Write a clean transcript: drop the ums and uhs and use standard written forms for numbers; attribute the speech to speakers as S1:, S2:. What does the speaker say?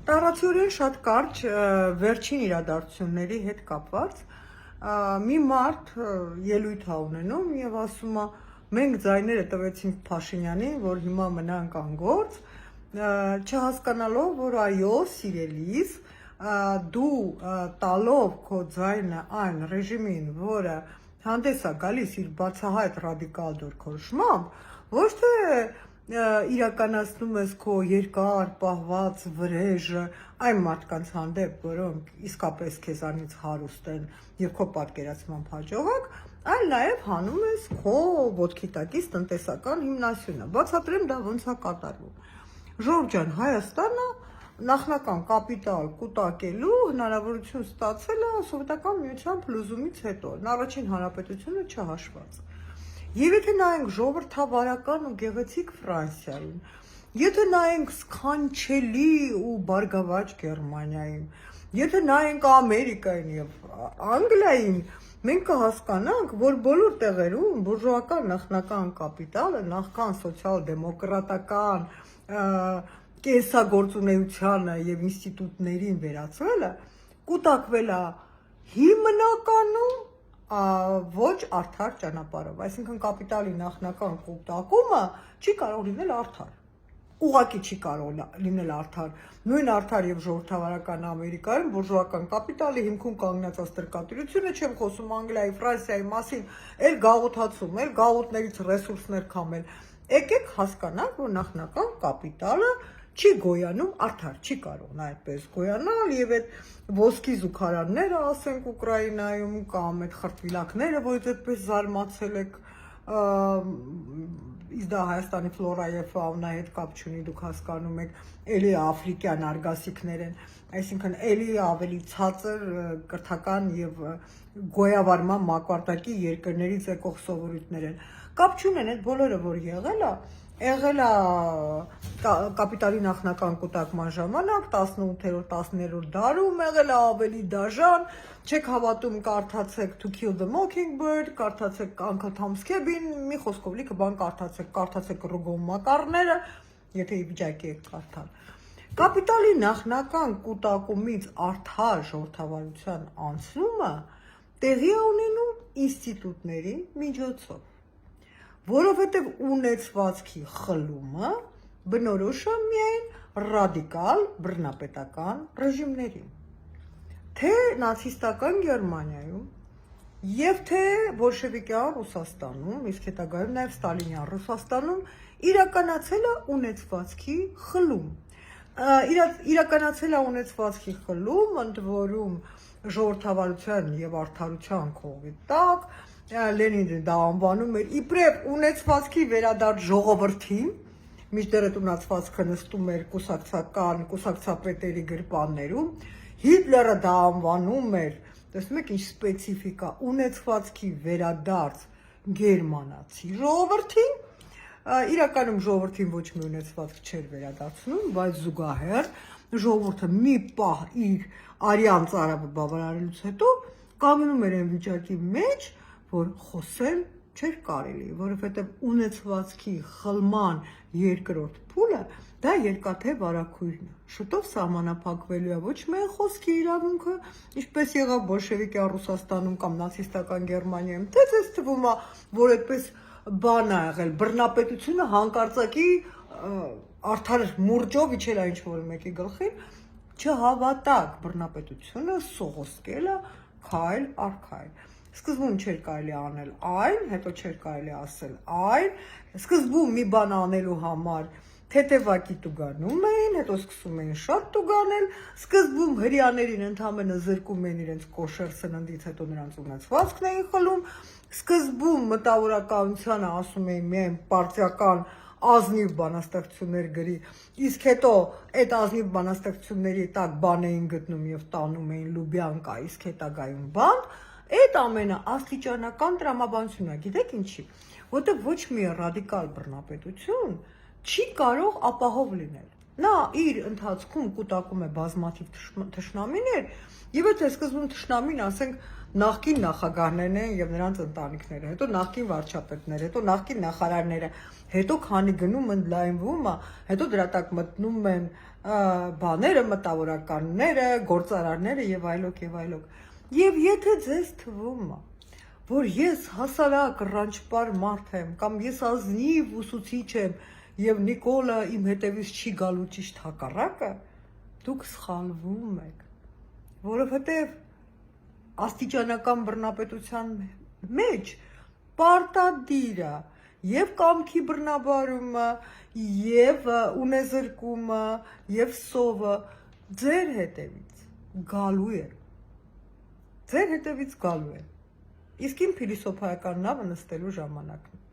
S1: Տարածորեն շատ կարճ վերջին իրադարձությունների հետ կապված մի մարդ ելույթ է ունենում եւ ասում է մենք ձայները տվեցինք Փաշինյանին, որ հիմա մնանք անգործ, չհասկանալով, որ այո, սիրելիս, դու տալով քո ձայնը այն ռեժիմին, որը հանդես է գալիս իր բացահայտ ռադիկալ դիրքորոշմամբ, ոչ թե իրականացնում ես քո երկար պահված վրեժը այն մարդկանց հանդեպ, որոնք իսկապես քեզանից հարուստ են եւ քո պատկերացմամբ հաջողակ, այլ նաեւ հանում ես քո ոտքի տակից տնտեսական հիմնասյունը։ Բացատրեմ դա ոնց է կատարվում։ Ժողովուրդ ջան, Հայաստանը նախնական կապիտալ կուտակելու հնարավորություն ստացել է սովետական միության փլուզումից հետո, առաջին հանրապետությունը չհաշված։ Եվ եթե նայենք ժողովրդավարական ու գեղեցիկ Ֆրանսիային, եթե նայենք սքանչելի ու բարգավաճ Գերմանիային, եթե նայենք Ամերիկային եւ Անգլիային, մենք կհասկանանք, որ բոլոր տեղերում բուրժուական նախնական կապիտալը նախքան սոցիալ-դեմոկրատական կենսագործունեությանը եւ ինստիտուտներին վերածվելը կուտակվել է հիմնականում ոչ արդար ճանապարհով, այսինքն կապիտալի նախնական կուտակումը չի կարող լինել արդար, ուղղակի չի կարող լինել արդար, նույն արդար եւ ժողովրդավարական Ամերիկայում բուրժուական կապիտալի հիմքում կանգնած ստրկատիրությունը, չեմ խոսում Անգլիայի, Ֆրանսիայի մասին, էլ գաղութացում, էլ գաղութներից ռեսուրսներ քամել, եկեք հասկանանք, որ նախնական կապիտալը չի գոյանում արդար, չի կարող նա այդպես գոյանալ եւ այդ ոսկի զուգարանները, ասենք Ուկրաինայում կամ այդ խրտվիլակները, որ այդպես զարմացել եք, իսկ դա Հայաստանի ֆլորա եւ ֆաունայի հետ կապ չունի, դուք հասկանում եք, էլի աֆրիկյան արգասիքներ են, այսինքն էլի ավելի ցածր կրթական եւ գոյավարման մակարդակի երկրներից եկող սովորույթներ են։ Կապ չունեն այդ բոլորը, որ եղել է կապիտալի նախնական կուտակման ժամանակ 18-րդ 10-րդ դարում, եղել է ավելի դաժան, չեք հավատում, կարդացեք To Kill the Mockingbird, կարդացեք Uncle Tom's Cabin, մի խոսքով լիքը բան կարդացեք Ռուգոն Մակարները, եթե ի վիճակի եք կարդալ։ Կապիտալի նախնական կուտակումից արդար ժողովրդավարության անցումը տեղի է ունենում ինստիտուտների միջոցով, որովհետև ունեցվածքի խլումը բնորոշ է միայն ռադիկալ բռնապետական ռեժիմներին, թե նացիստական Գերմանիայում եւ թե բոլշևիկյան Ռուսաստանում, իսկ հետագայում նաեւ ստալինյան Ռուսաստանում իրականացել է ունեցվածքի խլում։ Իրականացել է ունեցվածքի խլում, ընդ որում ժողովրդավարության եւ արդարության քողի տակ, Լենինը դա անվանում էր իբրև ունեցվածքի վերադարձ ժողովրդին, մինչդեռ այդ ունեցվածքը նստում էր կուսակցապետերի գրպաններում, Հիտլերը դա անվանում էր, տեսնում եք ինչ սպეციფიკա, ունեցվածքի վերադարձ գերմանացի ժողովրդին, իրականում ժողովրդին ոչ մի ունեցվածք չէր վերադարձնում, բայց զուգահեռ ժողովուրդը մի պահ իր արյան ծարավը բավարարելուց հետո կանգնում էր այն վիճակի մեջ, որ խոսել չէր կարելի, որովհետև ունեցվածքի խլման երկրորդ փուլը դա երկաթե վարակույրն է։ Շուտով սահմանափակվելու է ոչ միայն խոսքի իրավունքը, ինչպես եղավ բոլշևիկյան Ռուսաստանում կամ նացիստական Գերմանիայում, թե ձեզ թվում է, որ այդպես բան է եղել, բռնապետությունը հանկարծակի արդար մուրճով իջել է ինչ-որ մեկի գլխին, չհավատակ, բռնապետությունը սողոսկել է քայլ առ քայլ։ Սկզբում չէր կարելի անել այն, հետո չէր կարելի ասել այն, սկզբում մի բան անելու համար թեթևակի տուգանում էին, հետո սկսում էին շատ տուգանել, սկզբում հրեաներին ընդամենը զրկում էին իրենց կոշեր սննդից, հետո նրանց ունեցվածքն էին խլում, սկզբում մտավորականությանը ասում էին միայն պարտիական ազնիվ բանաստեղծություններ գրի, իսկ հետո այդ ազնիվ բանաստեղծությունների տակ բան էին գտնում եւ տանում էին Լուբյանկա, իսկ հետագայում բան, այդ ամենը աստիճանական տրամաբանություն է, գիտեք ինչի, որտեղ ոչ մի ռադիկալ բռնապետություն չի կարող ապահով լինել, Նա իր ընթացքում կուտակում է բազմաթիվ թշնամիներ, եւ եթե սկզբում թշնամին, ասենք, նախկին նախագահներն են եւ նրանց ընտանիքները, հետո նախկին վարչապետները, հետո նախկին նախարարները, հետո քանի գնում են լայնվում է, հետո դրա տակ մտնում են բաները, մտավորականները, գործարարները եւ այլոք եւ այլոք։ Եվ եթե ձեզ թվում է, որ ես հասարակ ռանչպար մարդ եմ, կամ ես ազնիվ ուսուցիչ եմ, եւ Նիկոլը իմ հետևից չի գալու ճիշտ հակառակը, դուք սխալվում եք, որովհետեւ աստիճանական բռնապետության մեջ պարտադիր է եւ կամքի բռնաբարումը, եւ ունեզրկումը, եւ սովը ձեր հետևից գալու է։ Ձեր հետևից գալու է։ Իսկ իմ փիլիսոփայական նավը նստելու ժամանակն է։